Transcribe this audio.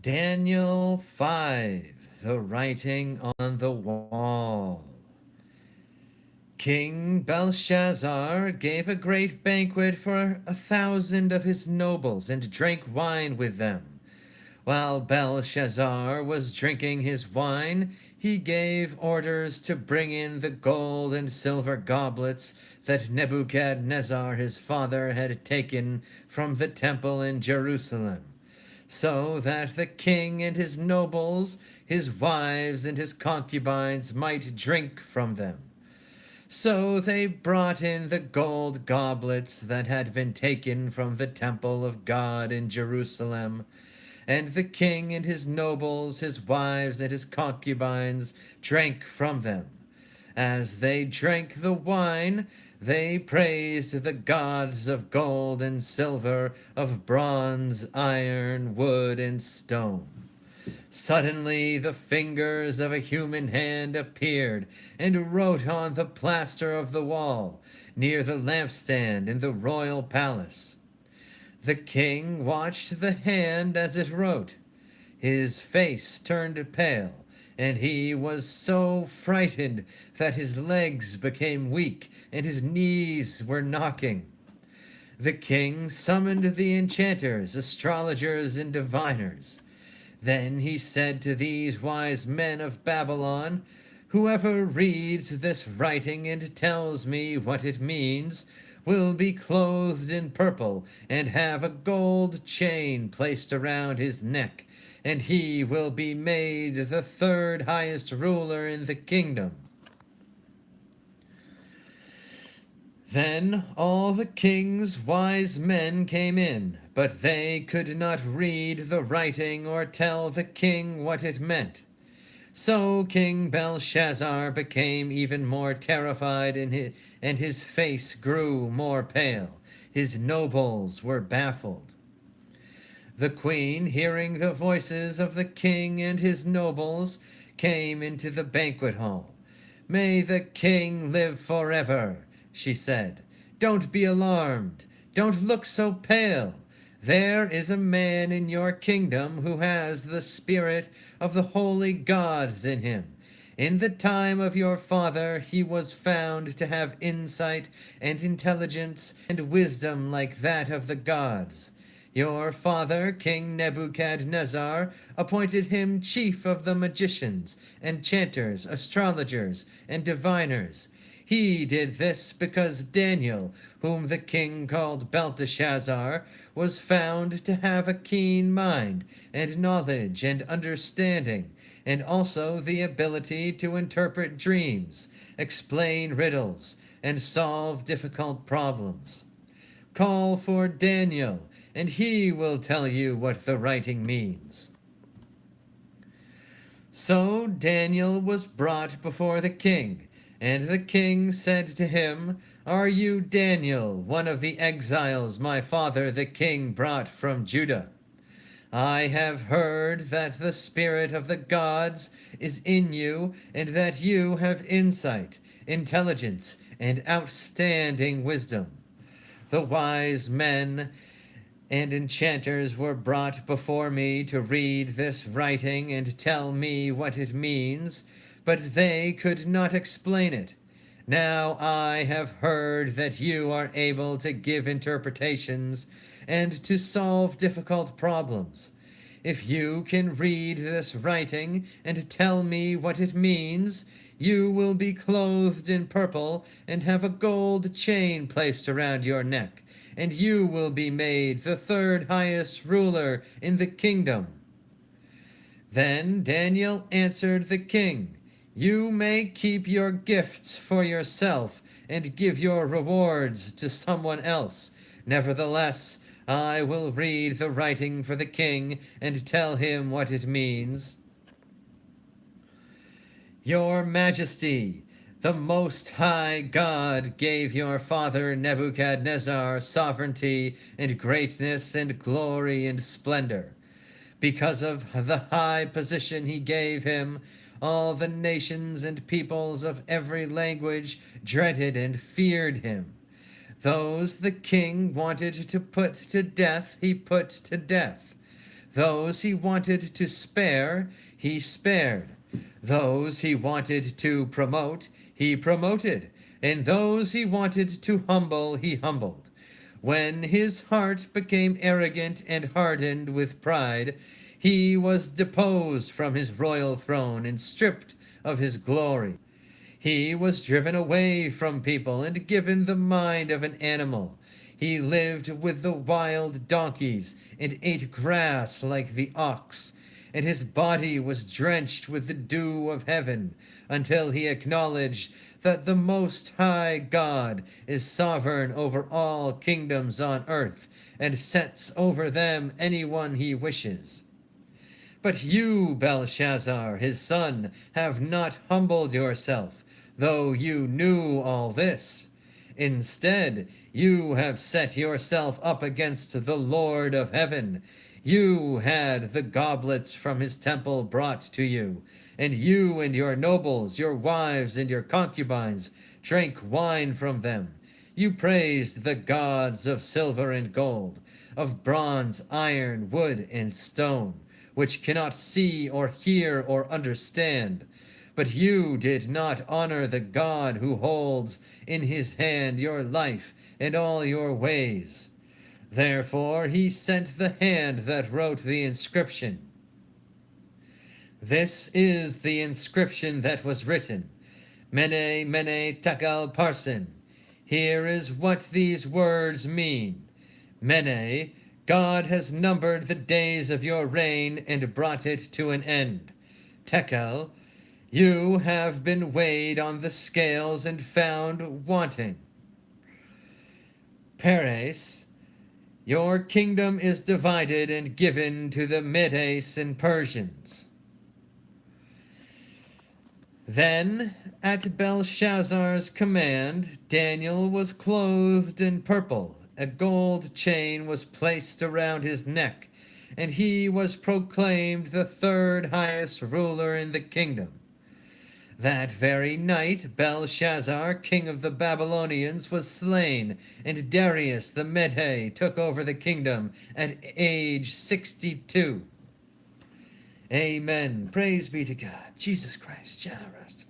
Daniel 5, the writing on the wall. King Belshazzar gave a great banquet for 1,000 of his nobles and drank wine with them. While Belshazzar was drinking his wine, he gave orders to bring in the gold and silver goblets that Nebuchadnezzar his father had taken from the temple in Jerusalem, so that the king and his nobles, his wives and his concubines might drink from them. So they brought in the gold goblets that had been taken from the temple of God in Jerusalem, and the king and his nobles, his wives and his concubines drank from them. As they drank the wine, they praised the gods of gold and silver, of bronze, iron, wood, and stone. Suddenly the fingers of a human hand appeared and wrote on the plaster of the wall near the lampstand in the royal palace. The king watched the hand as it wrote. His face turned pale, and he was so frightened that his legs became weak and his knees were knocking. The king summoned the enchanters, astrologers, and diviners. Then he said to these wise men of Babylon, "Whoever reads this writing and tells me what it means will be clothed in purple and have a gold chain placed around his neck, and he will be made the third highest ruler in the kingdom." Then all the king's wise men came in, but they could not read the writing or tell the king what it meant. So King Belshazzar became even more terrified, and his face grew more pale. His nobles were baffled. The queen, hearing the voices of the king and his nobles, came into the banquet hall. "May the king live forever," she said. "Don't be alarmed. Don't look so pale. There is a man in your kingdom who has the spirit of the holy gods in him. In the time of your father, he was found to have insight and intelligence and wisdom like that of the gods. Your father, King Nebuchadnezzar, appointed him chief of the magicians, enchanters, astrologers, and diviners. He did this because Daniel, whom the king called Belteshazzar, was found to have a keen mind and knowledge and understanding, and also the ability to interpret dreams, explain riddles, and solve difficult problems. Call for Daniel, and he will tell you what the writing means." So Daniel was brought before the king, and the king said to him, "Are you Daniel, one of the exiles my father the king brought from Judah? I have heard that the spirit of the gods is in you, and that you have insight, intelligence, and outstanding wisdom. The wise men and enchanters were brought before me to read this writing and tell me what it means, but they could not explain it. Now I have heard that you are able to give interpretations and to solve difficult problems. If you can read this writing and tell me what it means, you will be clothed in purple and have a gold chain placed around your neck, and you will be made the third highest ruler in the kingdom." Then Daniel answered the king, "You may keep your gifts for yourself and give your rewards to someone else. Nevertheless, I will read the writing for the king and tell him what it means. Your Majesty, the Most High God gave your father Nebuchadnezzar sovereignty and greatness and glory and splendor. Because of the high position he gave him, all the nations and peoples of every language dreaded and feared him. Those the king wanted to put to death, he put to death. Those he wanted to spare, he spared. Those he wanted to promote, he promoted. And those he wanted to humble, he humbled. When his heart became arrogant and hardened with pride, he was deposed from his royal throne and stripped of his glory. He was driven away from people and given the mind of an animal. He lived with the wild donkeys and ate grass like the ox, and his body was drenched with the dew of heaven until he acknowledged that the Most High God is sovereign over all kingdoms on earth and sets over them anyone he wishes. But you, Belshazzar, his son, have not humbled yourself, though you knew all this. Instead, you have set yourself up against the Lord of heaven. You had the goblets from his temple brought to you, and you and your nobles, your wives and your concubines, drank wine from them. You praised the gods of silver and gold, of bronze, iron, wood, and stone, which cannot see or hear or understand. But you did not honor the God who holds in his hand your life and all your ways. Therefore he sent the hand that wrote the inscription. This is the inscription that was written: Mene, Mene, Tekel, Parsin. Here is what these words mean. Mene, God has numbered the days of your reign and brought it to an end. Tekel, you have been weighed on the scales and found wanting. Peres, your kingdom is divided and given to the Medes and Persians. Then, at Belshazzar's command, Daniel was clothed in purple. A gold chain was placed around his neck, and he was proclaimed the third highest ruler in the kingdom. That very night, Belshazzar, king of the Babylonians, was slain, and Darius the Mede took over the kingdom at age 62. Amen. Praise be to God. Jesus Christ. Jah Rastafari.